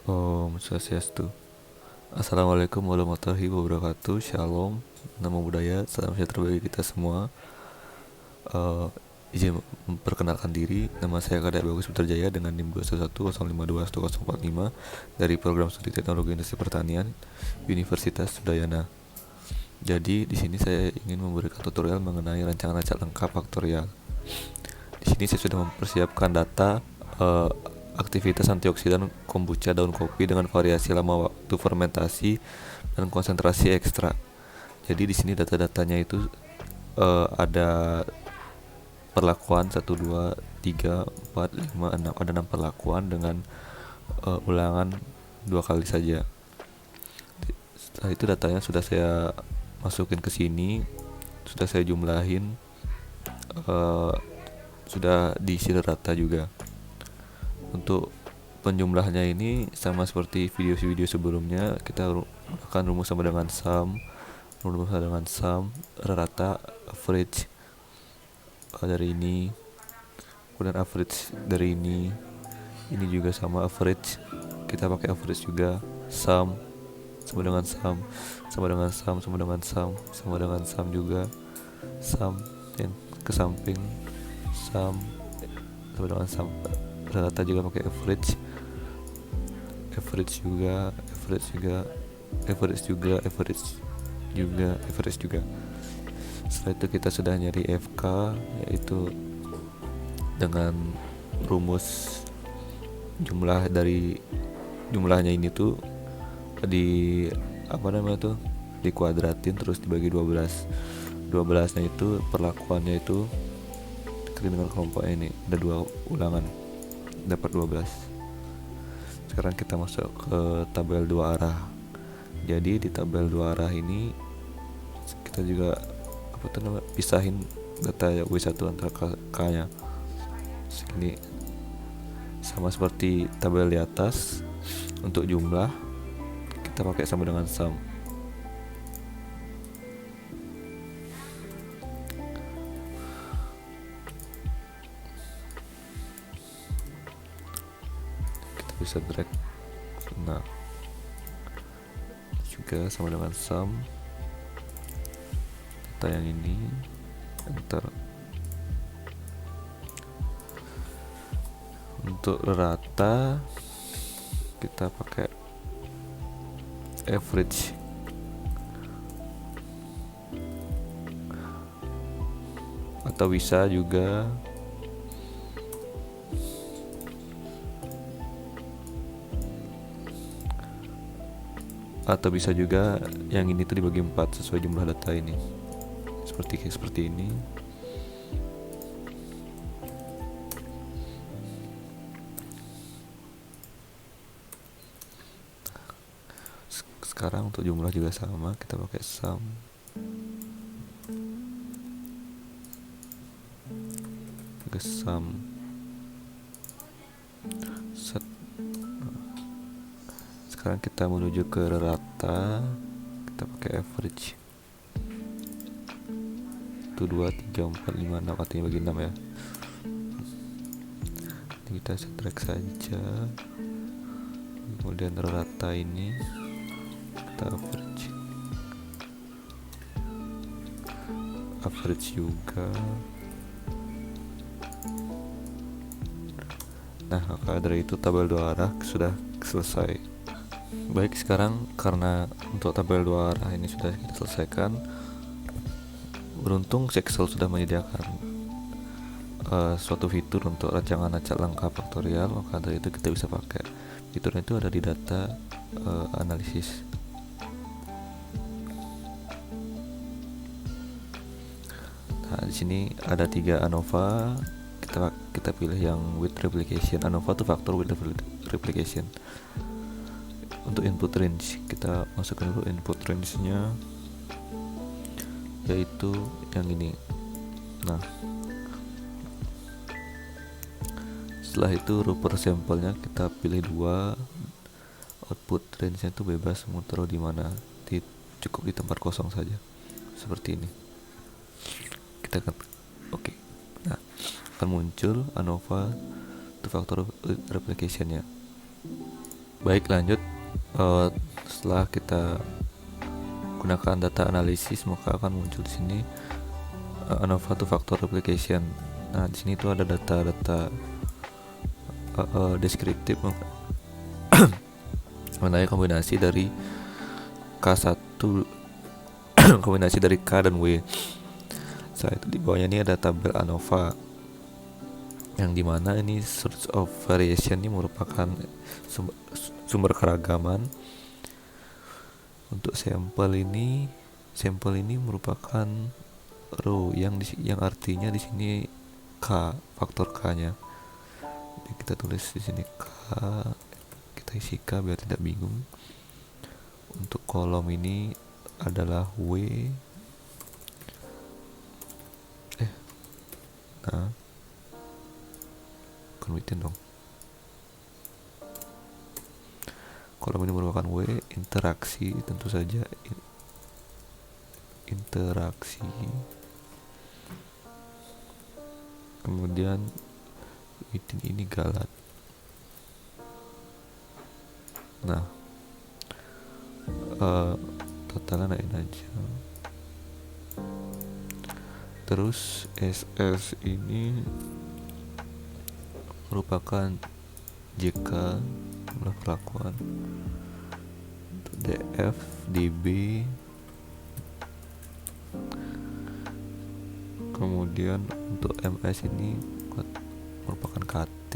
Om Swastiastu. Assalamualaikum warahmatullahi wabarakatuh. Shalom, namo buddhaya, salam sejahtera bagi kita semua. Eh, izin memperkenalkan diri, nama saya Kadek Bagus Putrajaya dengan NIM 211052145 dari program studi Teknologi Industri Pertanian Universitas Udayana. Jadi di sini saya ingin memberikan tutorial mengenai rancangan acak lengkap faktorial. Di sini saya sudah mempersiapkan data eh, aktivitas antioksidan kombucha daun kopi dengan variasi lama waktu fermentasi dan konsentrasi ekstra. Jadi di sini data-datanya itu ada perlakuan 1, 2, 3, 4, 5, 6, ada 6 perlakuan dengan ulangan 2 kali saja. Setelah itu datanya sudah saya masukin ke sini, sudah saya jumlahin, eh, sudah diisi rata juga. Untuk penjumlahnya ini sama seperti video-video sebelumnya, kita akan rumus sama dengan sum rata average dari ini, kemudian average dari ini juga sama average, kita pakai average juga, sum sama dengan sum sama dengan sum sama dengan sum sama dengan sum juga, sum dan ke samping sum sama dengan sum rata juga pakai average, average juga, average juga, average juga, average juga, average juga. Setelah itu kita sudah nyari FK, yaitu dengan rumus jumlah dari jumlahnya ini tuh di apa namanya tuh dikuadratin terus dibagi 12. 12-nya itu perlakuannya itu dikali dengan kelompok ini, ada 2 ulangan, dapat 12. Sekarang kita masuk ke tabel 2 arah. Jadi di tabel 2 arah ini kita juga apa tuh namanya pisahin data ya W1 antara K-nya segini, sama seperti tabel di atas. Untuk jumlah kita pakai sama dengan sum. Kita bisa drag, nah juga sama dengan sum data yang ini, enter. Untuk rata kita pakai average, atau bisa juga yang ini tuh dibagi 4 sesuai jumlah data ini, seperti ini. Sekarang untuk jumlah juga sama, kita pakai sum set. Sekarang kita menuju ke rata, kita pakai average. 1, 2, 3, 4, 5, 6, artinya bagi 6 ya. Ini kita drag saja, kemudian rata ini kita average juga. Nah, maka dari itu tabel 2 arah sudah selesai. Baik, sekarang karena untuk tabel 2 arah ini sudah kita selesaikan, beruntung Excel sudah menyediakan suatu fitur untuk rancangan acak lengkap faktorial, maka dari itu kita bisa pakai fiturnya. Itu ada di data analisis. Nah, di sini ada 3 ANOVA. Kita pilih yang with replication. ANOVA itu faktor with replication. Untuk input range, kita masukkan dulu input range-nya, yaitu yang ini. Nah, setelah itu ruper sampelnya kita pilih 2. Output range-nya itu bebas mau taruh di mana, cukup di tempat kosong saja seperti ini. Kita oke. Nah, akan muncul ANOVA itu faktor replication-nya. Baik, lanjut. Eh, Setelah kita gunakan data analisis, maka akan muncul di sini ANOVA two factor replication. Nah, di sini tuh ada data-data deskriptif mengenai kombinasi dari K1 kombinasi dari K dan W. Setelah itu di bawahnya ini ada tabel ANOVA, yang dimana ini source of variation ini merupakan sumber keragaman. Untuk sampel ini merupakan row yang artinya di sini K, faktor K-nya. Jadi kita tulis di sini K, kita isi K biar tidak bingung. Untuk kolom ini adalah W. Nah, konvertin dong. Kolom ini merupakan W, interaksi, tentu saja interaksi. Kemudian meeting ini galat. Nah, totalnya naikin aja. Terus SS ini merupakan JK, jumlah perlakuan. Untuk DF, DB, kemudian untuk MS ini merupakan KT.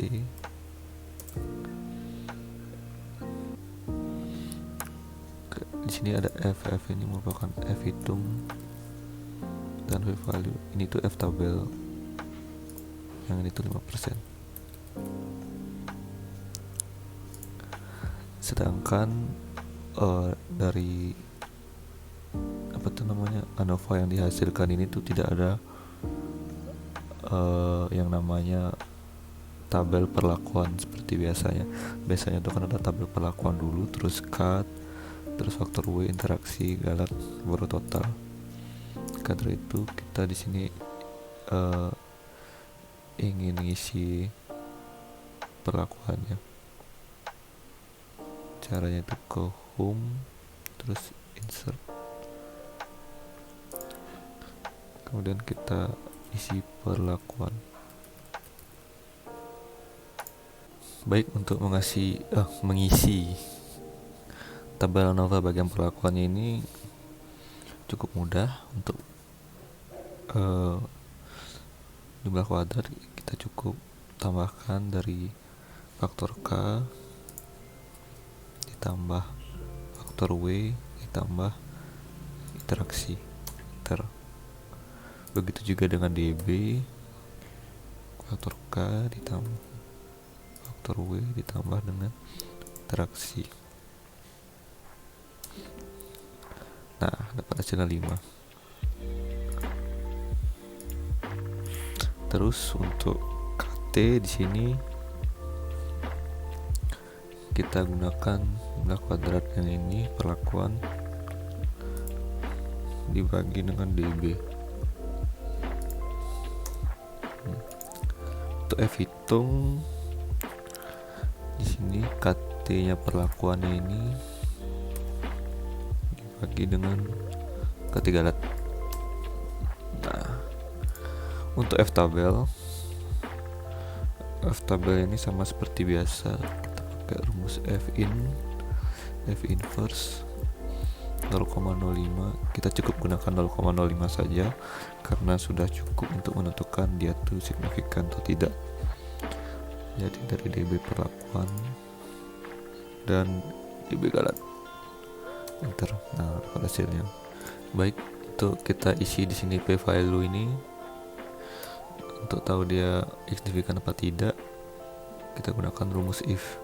Di sini ada FF, ini merupakan F hitung, dan V value ini tuh F tabel, yang ini tuh 5%. Sedangkan dari ANOVA yang dihasilkan ini tuh tidak ada yang namanya tabel perlakuan seperti biasanya. Biasanya tuh kan ada tabel perlakuan dulu, terus cut, terus faktor W, interaksi, galat, baru total. Karena itu kita di sini ingin ngisi perlakuannya. Caranya itu ke home, terus insert, kemudian kita isi perlakuan. Baik, untuk mengisi tabel ANOVA bagian perlakuannya ini cukup mudah. Untuk jumlah kuadrat kita cukup tambahkan dari faktor K ditambah faktor W ditambah interaksi. Begitu juga dengan DB, faktor K ditambah faktor W ditambah dengan interaksi. Nah, dapat hasilnya 5. Terus untuk KT di sini kita gunakan jumlah kuadrat yang ini, perlakuan dibagi dengan DB. Untuk F hitung di sini KT-nya perlakuannya ini dibagi dengan KT galat. Nah, untuk F tabel ini sama seperti biasa, kita pakai rumus F inverse 0,05. Kita cukup gunakan 0,05 saja karena sudah cukup untuk menentukan dia tuh signifikan atau tidak. Jadi dari DB perlakuan dan DB galat, enter. Nah, dapat hasilnya. Baik, untuk kita isi di sini P value ini untuk tahu dia signifikan apa tidak, kita gunakan rumus if.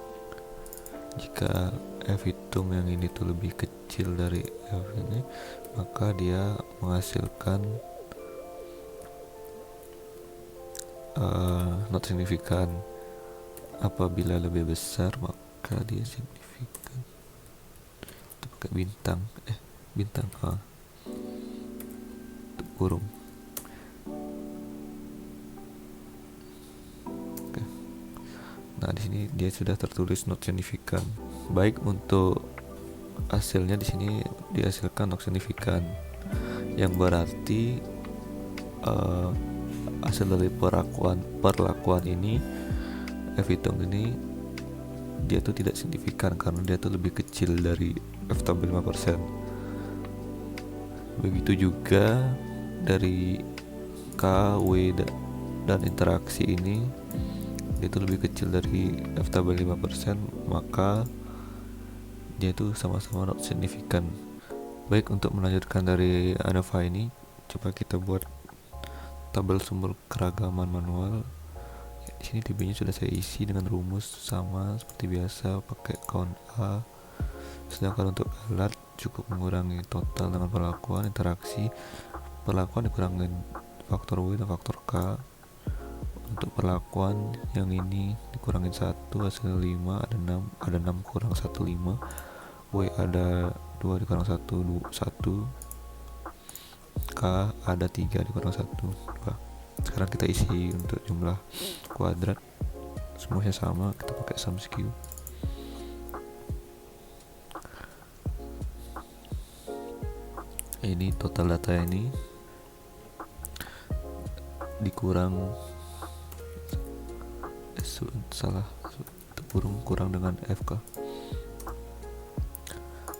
Jika F hitung yang ini tuh lebih kecil dari F ini, maka dia menghasilkan not signifikan. Apabila lebih besar, maka dia signifikan. Kita pakai bintang untuk kurung. Oke. Nah, di sini dia sudah tertulis not signifikan. baik untuk hasilnya di sini dihasilkan non signifikan, yang berarti hasil dari perlakuan ini F hitung ini dia tuh tidak signifikan karena dia tuh lebih kecil dari F tambah 5%. Begitu juga dari K, W, dan interaksi ini dia tuh lebih kecil dari F tambah 5%, maka dia tuh sama-sama not signifikan. Baik, untuk melanjutkan dari ANOVA ini, coba kita buat tabel sumber keragaman manual. Di sini TB-nya sudah saya isi dengan rumus sama seperti biasa, pakai count A. Sedangkan untuk alat cukup mengurangi total dengan perlakuan interaksi. Perlakuan dikurangin faktor W dan faktor K. Untuk perlakuan yang ini dikurangin 1, hasil 5, ada 6 kurang 1, 5. W ada 2 dikurang 1, 1. K ada 3 dikurang 1, 2. Sekarang kita isi untuk jumlah kuadrat, semuanya sama, kita pakai sum skew. Ini total data ini dikurang kurang dengan FK,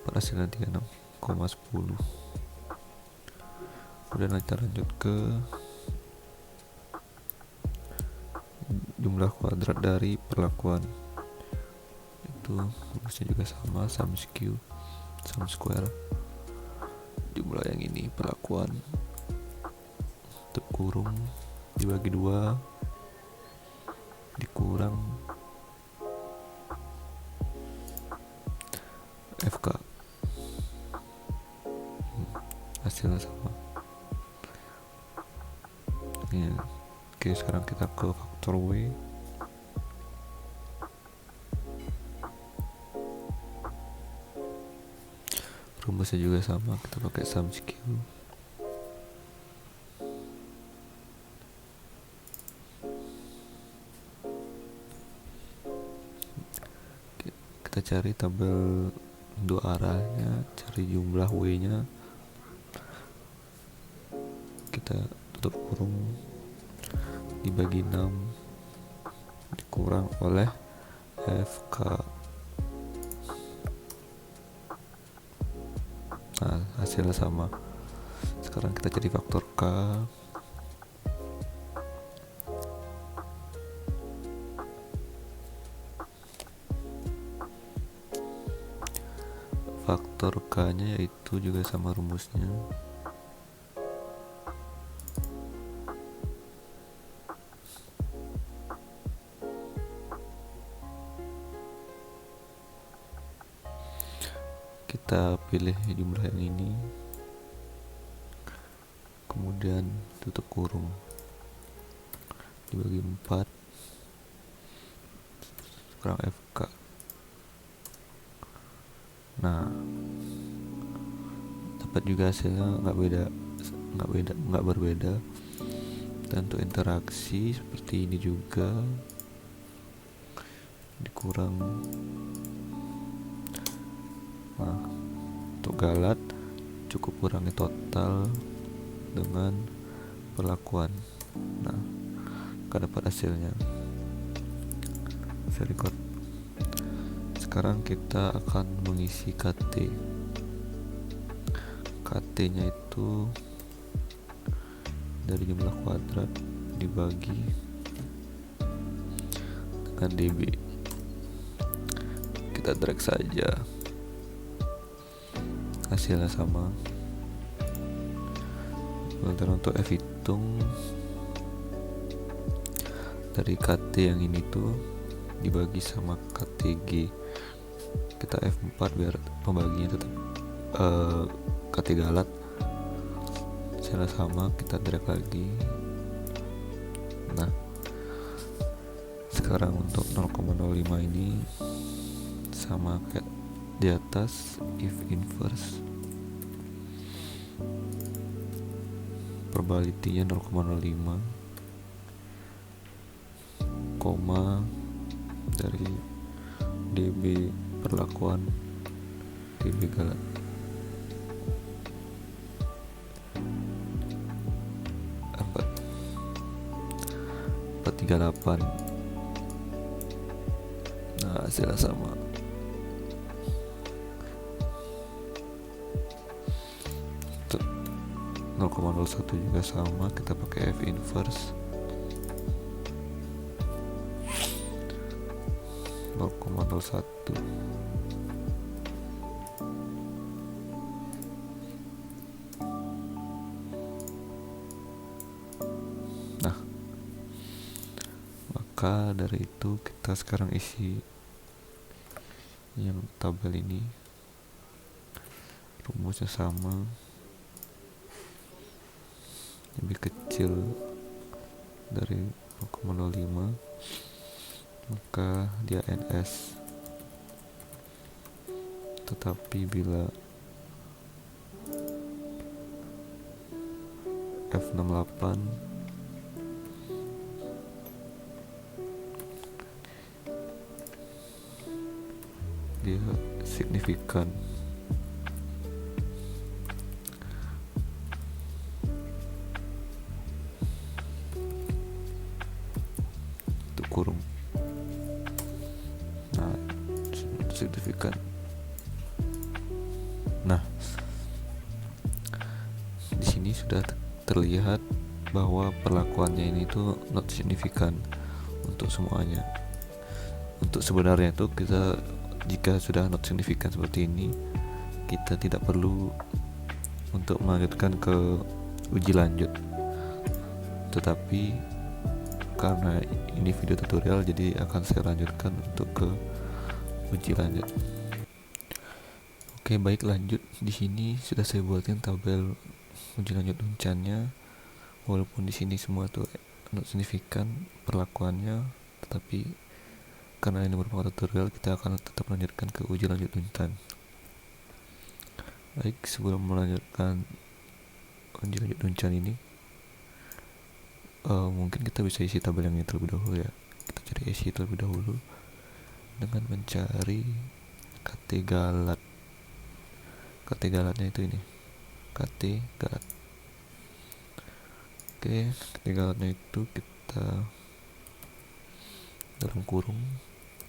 perhasilnya 36,10. Kemudian kita lanjut ke jumlah kuadrat dari perlakuan, itu rumusnya juga sama, sum square. Jumlah yang ini perlakuan tutup kurung dibagi 2 dikurang FK, hasilnya sama ini. Oke, sekarang kita ke faktor W. Rumusnya juga sama, kita pakai sum skew. Kita cari tabel dua arahnya, cari jumlah W nya, kita tutup kurung dibagi 6 dikurang oleh FK. Nah, hasilnya sama. Sekarang kita cari faktor K. Faktor K nya yaitu juga sama rumusnya, kita pilih jumlah yang ini, kemudian tutup kurung dibagi 4 kurang FK. Nah, dapat juga hasilnya nggak berbeda. Dan untuk interaksi seperti ini juga dikurang. Nah, untuk galat cukup kurangi total dengan perlakuan. Nah, akan dapat hasilnya. Saya record. Sekarang kita akan mengisi KT. KT nya itu dari jumlah kuadrat dibagi dengan DB. Kita drag saja, hasilnya sama. Sementara untuk F hitung dari KT yang ini tuh dibagi sama KTG. Kita F4 biar pembaginya tetap KT galat. Hasilnya sama, kita drag lagi. Nah, sekarang untuk 0,05 ini sama kayak di atas, if inverse probability-nya 0,05, koma dari dB perlakuan tipikal 438. Nah, hasilnya sama. Tuh, 0,01 juga sama, kita pakai F inverse 0,01. Nah, maka dari itu kita sekarang isi yang tabel ini, rumusnya sama, lebih kecil dari 0,05, maka dia NS. Tetapi bila F68 dia signifikan. Untuk kurung. Nah, signifikan. Nah, di sini sudah terlihat bahwa perlakuannya ini tuh not signifikan untuk semuanya. Untuk sebenarnya itu kita jika sudah not signifikan seperti ini, kita tidak perlu untuk melanjutkan ke uji lanjut. Tetapi karena ini video tutorial, jadi akan saya lanjutkan untuk ke uji lanjut. Oke, baik, lanjut. Di sini sudah saya buatin tabel uji lanjut uncannya. Walaupun di sini semua tuh not signifikan perlakuannya, tetapi karena ini merupakan tutorial, kita akan tetap melanjutkan ke uji lanjut uncan. Baik, sebelum melanjutkan uji lanjut uncan ini, mungkin kita bisa isi tabel yang ini terlebih dahulu ya. Kita cari isi terlebih dahulu dengan mencari KT galat. KT galatnya itu ini, KT galat. Oke, KT galatnya itu kita dalam kurung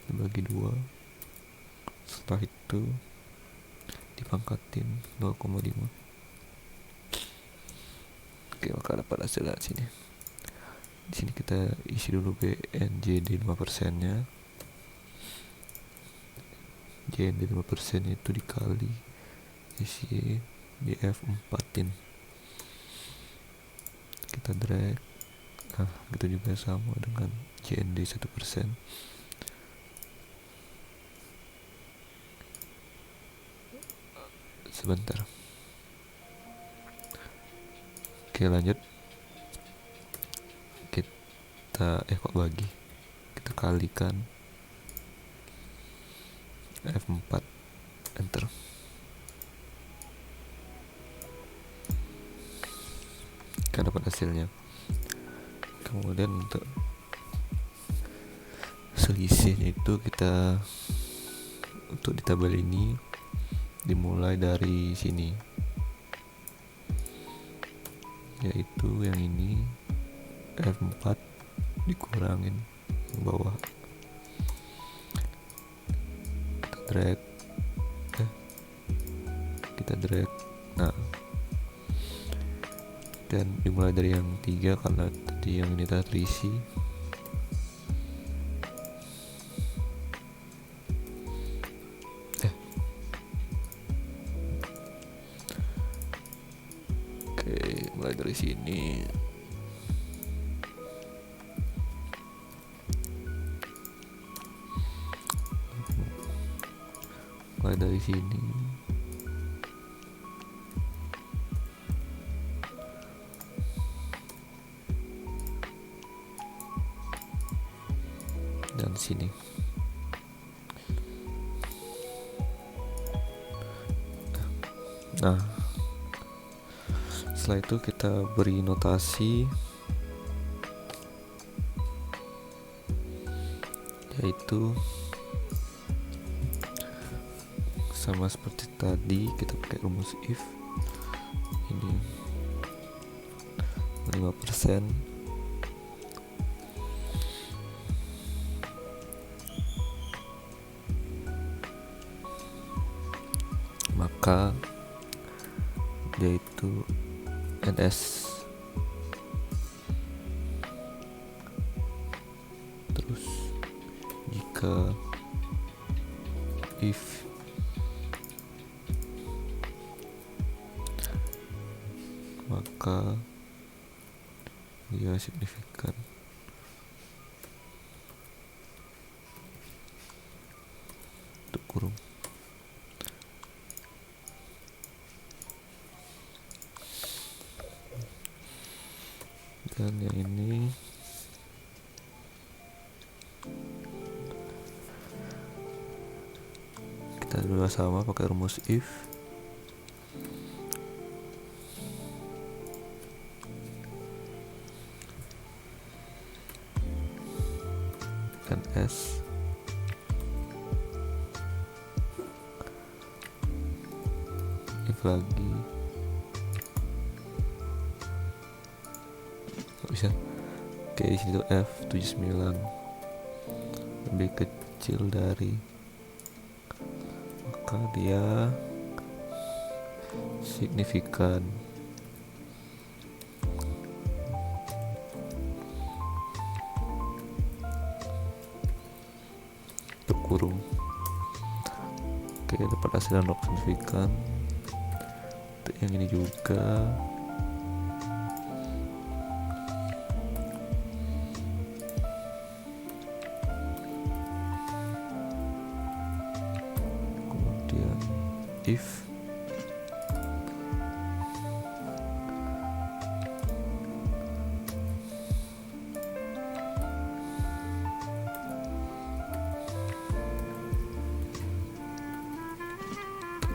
dibagi 2, setelah itu dipangkatin 0,5. Oke, maka dapat hasilnya sini. Di sini kita isi dulu BNJD 5% nya. JND 5% itu dikali isi di F4-in. Kita drag. Nah, gitu juga sama dengan JND 1%. Sebentar. Oke, lanjut. Kita bagi. Kita kalikan F4, enter. Kita dapat hasilnya. Kemudian untuk selisihnya itu kita untuk di tabel ini dimulai dari sini, yaitu yang ini F4 dikurangin yang bawah, kita drag. Nah, dan dimulai dari yang 3 karena tadi yang ini terisi. Oke, mulai dari sini. Mulai dari sini. Dan sini. Nah, setelah itu kita beri notasi, yaitu sama seperti tadi, kita pakai rumus if. Ini 5%, maka yaitu ns. Terus jika if maka dia signifikan. Tutup kurung. Dan yang ini kita dua sama pakai rumus if. ns if lagi nggak bisa. Oke, di sini tuh f 79 lebih kecil dari, maka dia signifikan. Tutup kurung. Oke, dapat hasil not signifikan. Untuk yang ini juga kemudian if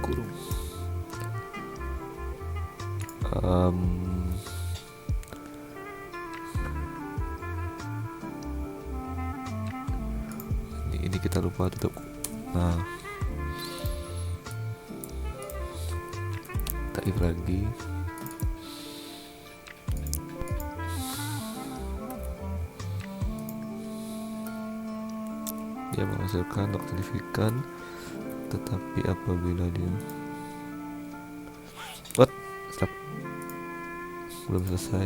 kurung ini kita lupa tutup. Nah, kita if lagi. Dia menghasilkan not signifikan, tetapi apabila dia stop, belum selesai.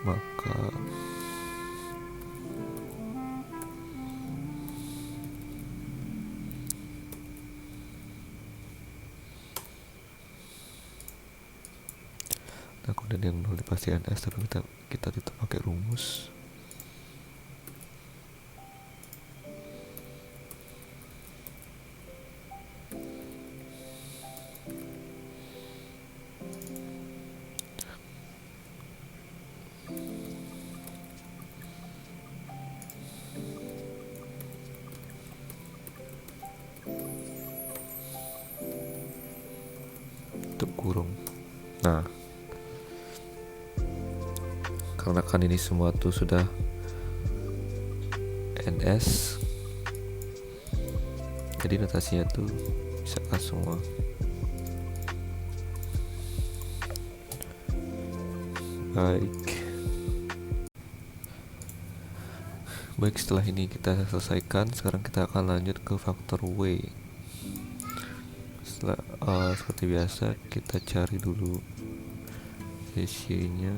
Maka kemudian yang nol pasti ns, tapi kita tetap pakai rumus. Tutup kurung. Nah, karena kan ini semua tuh sudah ns, jadi notasinya tuh bisa A semua. Baik, setelah ini kita selesaikan. Sekarang kita akan lanjut ke faktor W. Seperti biasa kita cari dulu ratio-nya.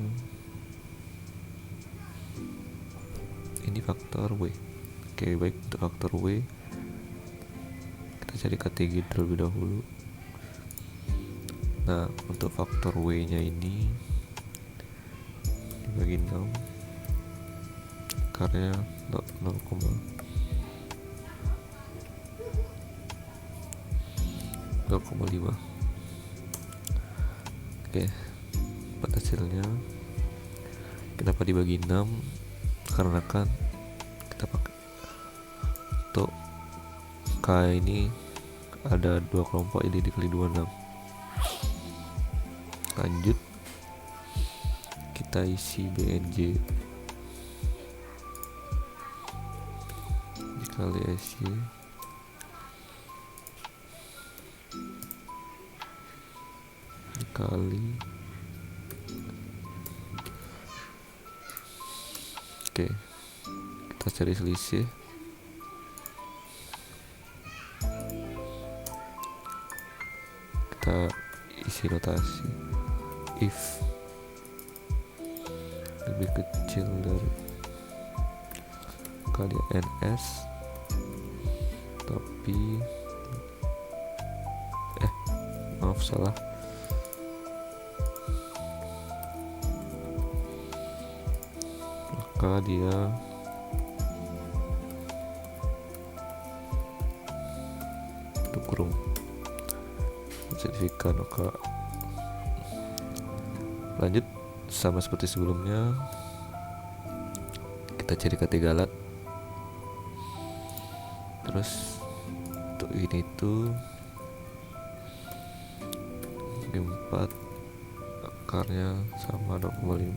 Ini faktor W. Oke, baik, untuk faktor W kita cari KTG terlebih dahulu. Nah, untuk faktor W nya ini dibagi 6, akarnya 0,5. Oke, dapat hasilnya. Kenapa dibagi 6? Karena kan kita pakai untuk K ini ada 2 kelompok, jadi dikali 26. Lanjut, kita isi BNJ dikali SY dikali oke, kita cari selisih. Kita isi notasi if lebih kecil dari kali NS tapi maaf salah, maka dia tutup kurung signifikan. Maka lanjut sama seperti sebelumnya, kita cari ketinggalan. Terus untuk ini tuh bagi 4 akarnya sama 0,5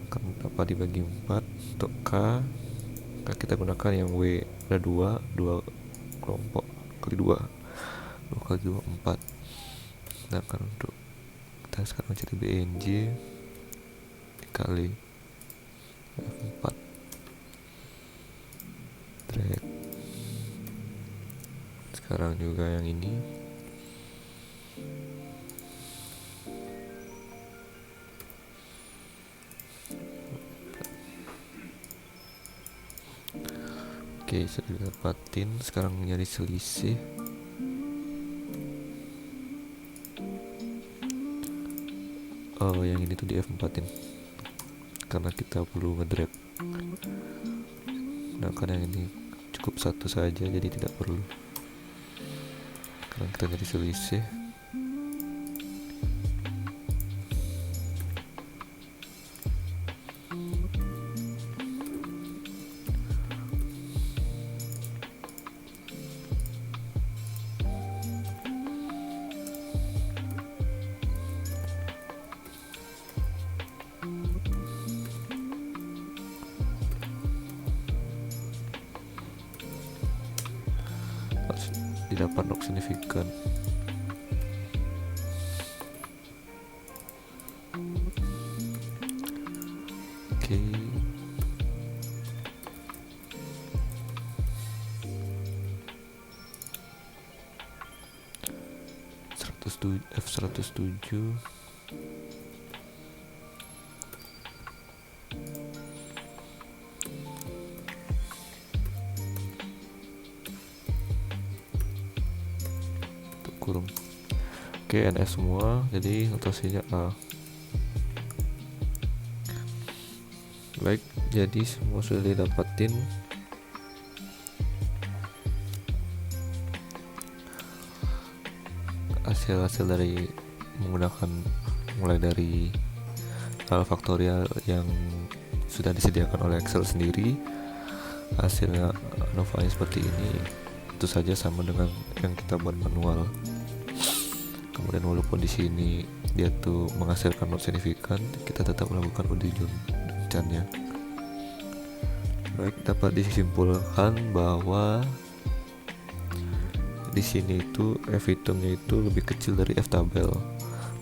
kan dapat dibagi 4. Untuk K kita gunakan yang W, ada 2 kelompok kali 2 kali 2 4. Sedangkan untuk kita sekarang cari BNJ dikali F4, drag. Sekarang juga yang ini oke, sudah didapatin. Sekarang nyari selisih. Yang ini tuh di F4-in karena kita perlu ngedrag. Nah, karena yang ini cukup satu saja jadi tidak perlu. Sekarang kita nyari selisih. Didapat not signifikan. Oke. F107 kurung. Oke, NS semua, jadi notasinya A. Baik, jadi semua sudah didapatin. Hasil dari menggunakan mulai dari faktorial yang sudah disediakan oleh Excel sendiri, hasilnya ANOVA seperti ini. Itu saja sama dengan yang kita buat manual. Kemudian walaupun di sini dia tuh menghasilkan not signifikan, kita tetap melakukan uji juncannya. Baik, dapat disimpulkan bahwa di sini itu F hitungnya itu lebih kecil dari F tabel,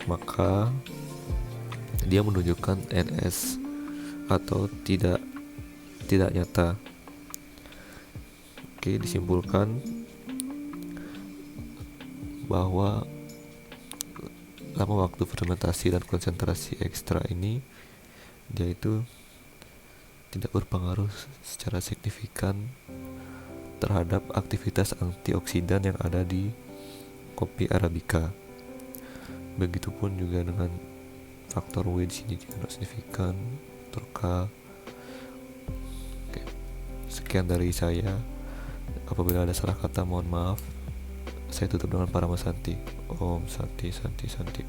maka dia menunjukkan NS atau tidak nyata. Oke, disimpulkan bahwa lama waktu fermentasi dan konsentrasi ekstra ini dia itu tidak berpengaruh secara signifikan terhadap aktivitas antioksidan yang ada di kopi Arabica. Begitupun juga dengan faktor W di sini juga tidak signifikan. Faktor K. Oke. Sekian dari saya. Apabila ada salah kata mohon maaf. Saya tutup dengan Parama Santi. Om Santi Santi Santi.